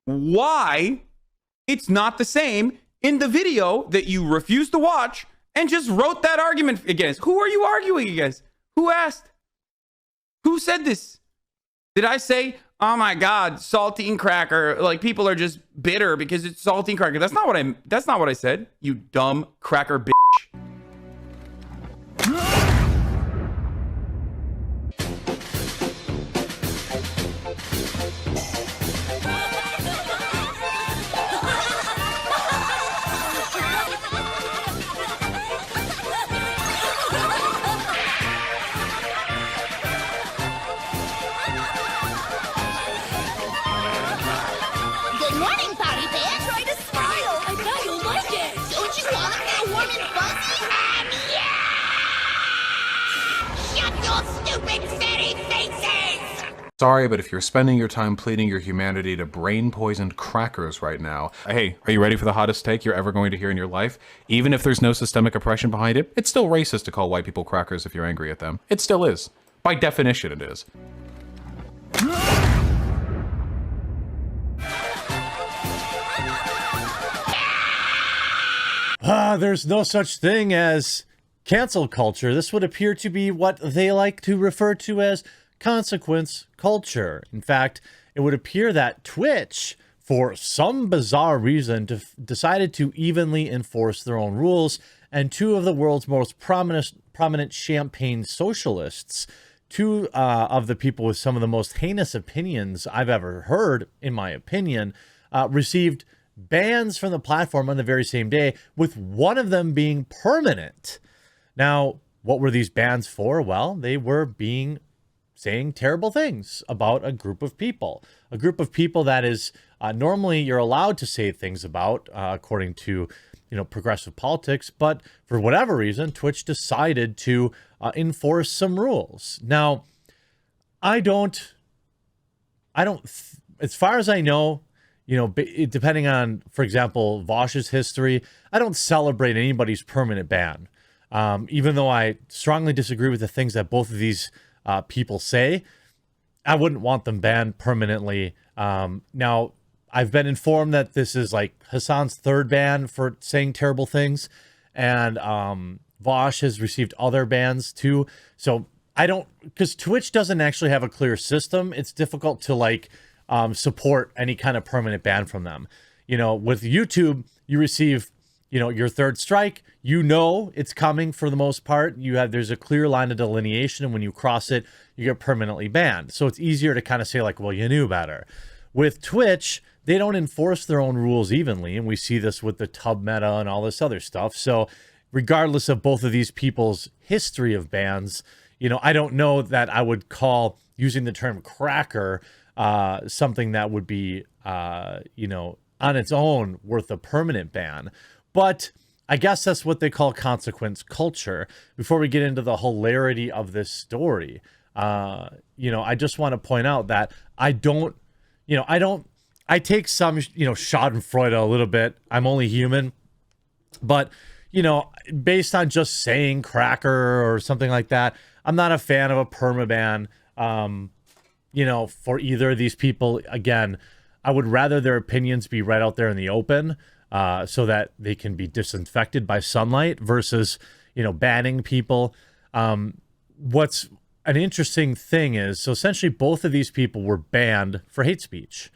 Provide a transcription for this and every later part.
why it's not the same in the video that you refused to watch and just wrote that argument against. Who are you arguing against? Who asked? Who said this? Did I say, oh my God, saltine cracker, like people are just bitter because it's saltine cracker? That's not what I said, you dumb cracker bitch. Sorry, but if you're spending your time pleading your humanity to brain-poisoned crackers right now, hey, are you ready for the hottest take you're ever going to hear in your life? Even if there's no systemic oppression behind it, it's still racist to call white people crackers if you're angry at them. It still is. By definition, it is. There's no such thing as cancel culture. This would appear to be what they like to refer to as consequence culture. In fact, it would appear that Twitch, for some bizarre reason, decided to evenly enforce their own rules, and two of the world's most prominent champagne socialists, two of the people with some of the most heinous opinions I've ever heard, in my opinion, received bans from the platform on the very same day, with one of them being permanent. Now, what were these bans for? Well, they were saying terrible things about a group of people that is normally you're allowed to say things about according to progressive politics, but for whatever reason Twitch decided to enforce some rules. Now, I don't as far as I know, depending on, for example, Vaush's history, I don't celebrate anybody's permanent ban, even though I strongly disagree with the things that both of these people say. I wouldn't want them banned permanently. Now, I've been informed that this is like Hasan's third ban for saying terrible things, and Vaush has received other bans too. So because Twitch doesn't actually have a clear system, it's difficult to support any kind of permanent ban from them. With YouTube, you receive your third strike, it's coming for the most part. There's a clear line of delineation, and when you cross it, you get permanently banned. So it's easier to kind of say well, you knew better. With Twitch, they don't enforce their own rules evenly, and we see this with the tub meta and all this other stuff. So regardless of both of these people's history of bans, I don't know that I would call using the term cracker something that would be, on its own worth a permanent ban. But I guess that's what they call consequence culture. Before we get into the hilarity of this story, I just want to point out that I take some, schadenfreude a little bit. I'm only human. But, based on just saying cracker or something like that, I'm not a fan of a permaban, for either of these people. Again, I would rather their opinions be right out there in the open, so that they can be disinfected by sunlight versus, banning people. What's an interesting thing is, so essentially both of these people were banned for hate speech,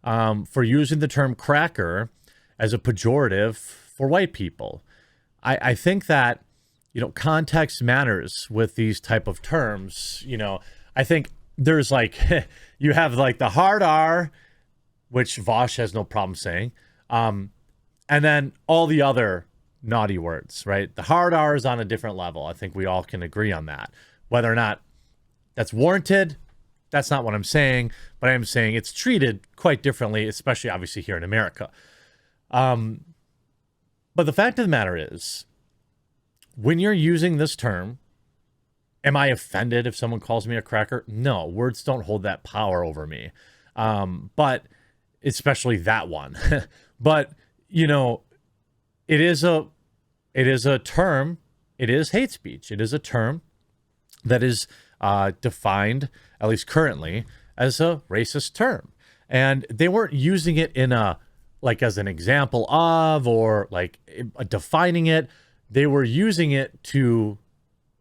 for using the term cracker as a pejorative for white people. I think that, context matters with these type of terms. I think there's you have the hard R, which Vaush has no problem saying. And then all the other naughty words, right? The hard R is on a different level. I think we all can agree on that. Whether or not that's warranted, that's not what I'm saying, but I am saying it's treated quite differently, especially obviously here in America. But the fact of the matter is, when you're using this term, am I offended if someone calls me a cracker? No, words don't hold that power over me. But especially that one. But it is a term. It is hate speech. It is a term that is defined, at least currently, as a racist term. And they weren't using it in a, like as an example of, or like defining it. They were using it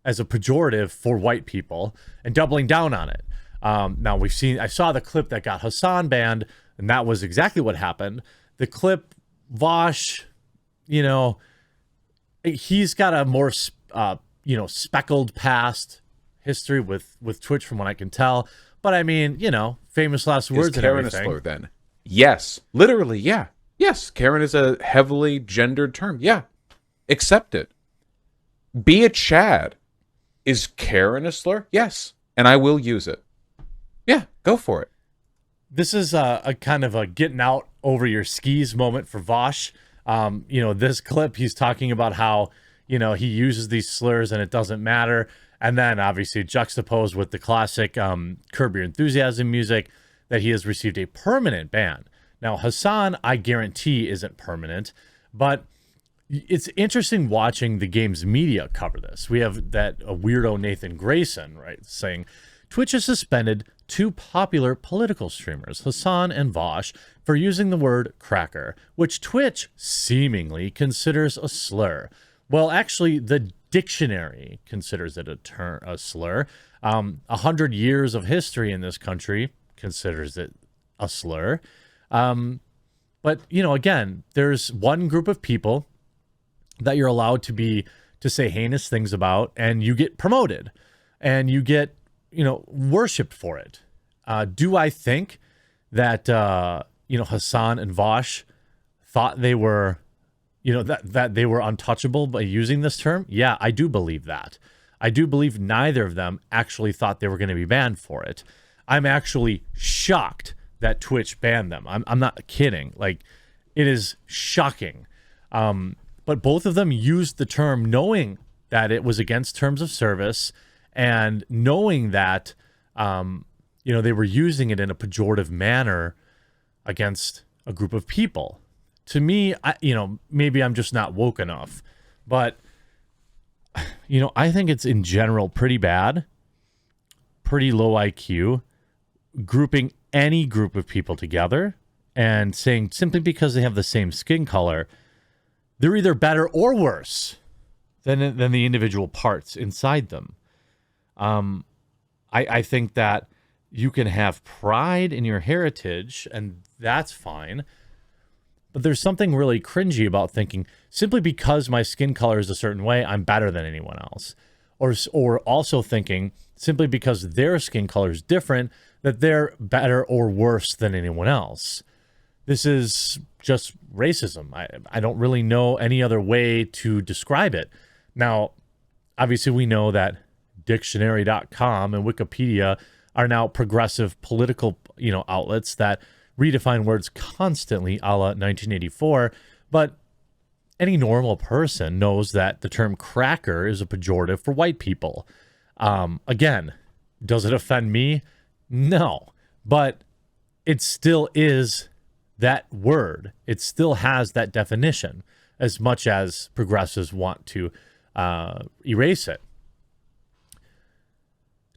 as a pejorative for white people and doubling down on it. Now I saw the clip that got Hasan banned, and that was exactly what happened. The clip, Vaush, he's got a more, speckled past history with Twitch from what I can tell. But I mean, famous last words and Karen everything. a slur then? Yes. Literally, yeah. Yes, Karen is a heavily gendered term. Yeah. Accept it. Be a Chad. Is Karen a slur? Yes. And I will use it. Yeah, go for it. This is a kind of a getting out over your skis moment for Vaush. This clip, he's talking about how, he uses these slurs and it doesn't matter. And then obviously juxtaposed with the classic Curb Your Enthusiasm music, that he has received a permanent ban. Now, Hasan, I guarantee, isn't permanent, but it's interesting watching the game's media cover this. We have that weirdo Nathan Grayson, right, saying, Twitch has suspended 2 popular political streamers, Hasan and Vaush, for using the word cracker, which Twitch seemingly considers a slur. Well, actually, the dictionary considers it a slur. 100 years of history in this country considers it a slur. But, again, there's one group of people that you're allowed to say heinous things about, and you get promoted and you get, worshipped for it. Do I think that, Hasan and Vaush thought they were, that they were untouchable by using this term? Yeah, I do believe that. I do believe neither of them actually thought they were going to be banned for it. I'm actually shocked that Twitch banned them. I'm not kidding. Like, it is shocking. But both of them used the term knowing that it was against terms of service, and knowing that, they were using it in a pejorative manner against a group of people. To me, maybe I'm just not woke enough, but, I think it's in general pretty bad, pretty low IQ, grouping any group of people together and saying simply because they have the same skin color, they're either better or worse than the individual parts inside them. I think that you can have pride in your heritage, and that's fine. But there's something really cringy about thinking simply because my skin color is a certain way, I'm better than anyone else. Or also thinking simply because their skin color is different, that they're better or worse than anyone else. This is just racism. I don't really know any other way to describe it. Now, obviously we know that dictionary.com and Wikipedia are now progressive political, outlets that redefine words constantly a la 1984. But any normal person knows that the term cracker is a pejorative for white people. Again, does it offend me? No, but it still is that word. It still has that definition, as much as progressives want to erase it.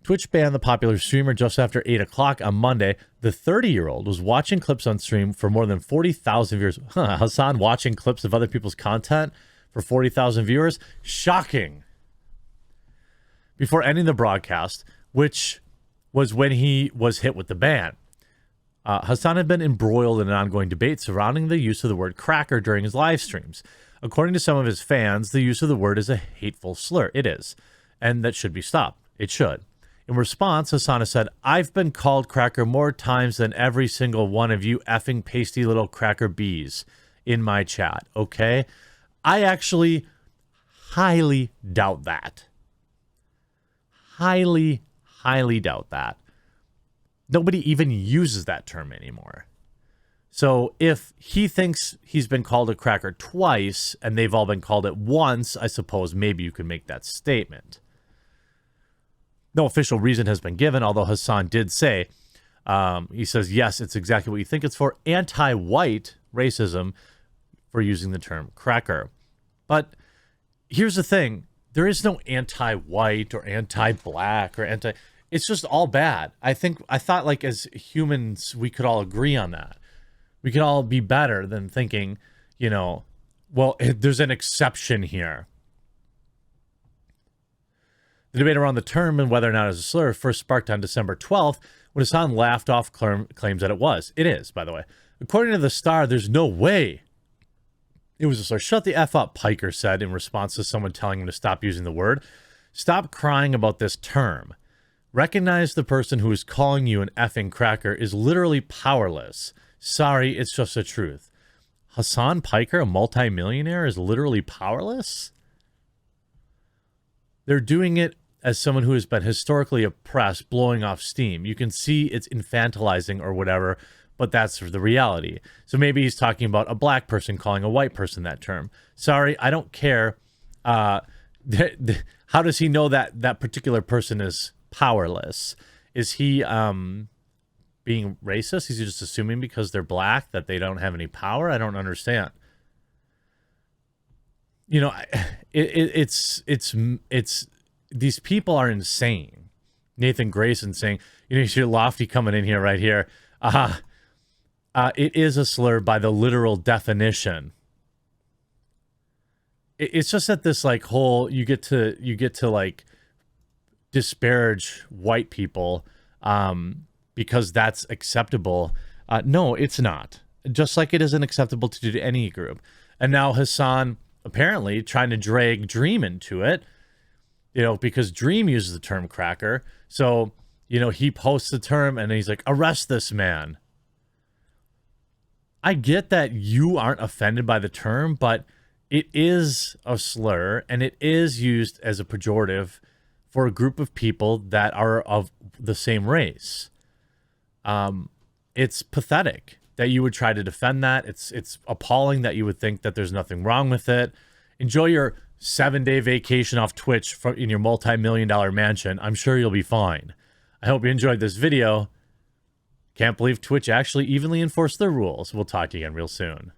Twitch banned the popular streamer just after 8 o'clock on Monday. The 30-year-old was watching clips on stream for more than 40,000 viewers. Hasan watching clips of other people's content for 40,000 viewers? Shocking. Before ending the broadcast, which was when he was hit with the ban. Hasan had been embroiled in an ongoing debate surrounding the use of the word cracker during his live streams. According to some of his fans, the use of the word is a hateful slur. It is. And that should be stopped. It should. In response, Hasan has said, I've been called cracker more times than every single one of you effing pasty little cracker bees in my chat, okay? I actually highly doubt that. Highly doubt that. Nobody even uses that term anymore. So if he thinks he's been called a cracker twice and they've all been called it once, I suppose maybe you could make that statement. No official reason has been given, although Hasan did say, he says, yes, it's exactly what you think it's for, anti-white racism for using the term cracker. But here's the thing. There is no anti-white or anti-black or It's just all bad. I thought like as humans, we could all agree on that. We could all be better than thinking, you know, well, there's an exception here. The debate around the term and whether or not it's a slur first sparked on December 12th when Hasan laughed off claims that it was. It is, by the way. According to the Star, there's no way it was a slur. Shut the F up, Piker said in response to someone telling him to stop using the word. Stop crying about this term. Recognize the person who is calling you an effing cracker is literally powerless. Sorry, it's just the truth. Hasan Piker, a multimillionaire, is literally powerless? They're doing it as someone who has been historically oppressed, blowing off steam. You can see it's infantilizing or whatever, but that's the reality. So maybe he's talking about a black person calling a white person that term. Sorry, I don't care. How does he know that that particular person is powerless? Is he being racist? Is he just assuming because they're black that they don't have any power? I don't understand. You know, it's these people are insane. Nathan Grayson saying, you know, you see Lofty coming in here right here. It is a slur by the literal definition. It's just that this like whole you get to like disparage white people because that's acceptable. No, it's not. Just like it isn't acceptable to do to any group. And now Hasan apparently trying to drag Dream into it, you know, because Dream uses the term cracker. So, you know, he posts the term and he's like, arrest this man. I get that you aren't offended by the term, but it is a slur and it is used as a pejorative for a group of people that are of the same race. It's pathetic that you would try to defend that. It's appalling that you would think that there's nothing wrong with it. Enjoy your 7-day vacation off Twitch in your multi-million-dollar mansion. I'm sure you'll be fine. I hope you enjoyed this video. Can't believe Twitch actually evenly enforced their rules. We'll talk to you again real soon.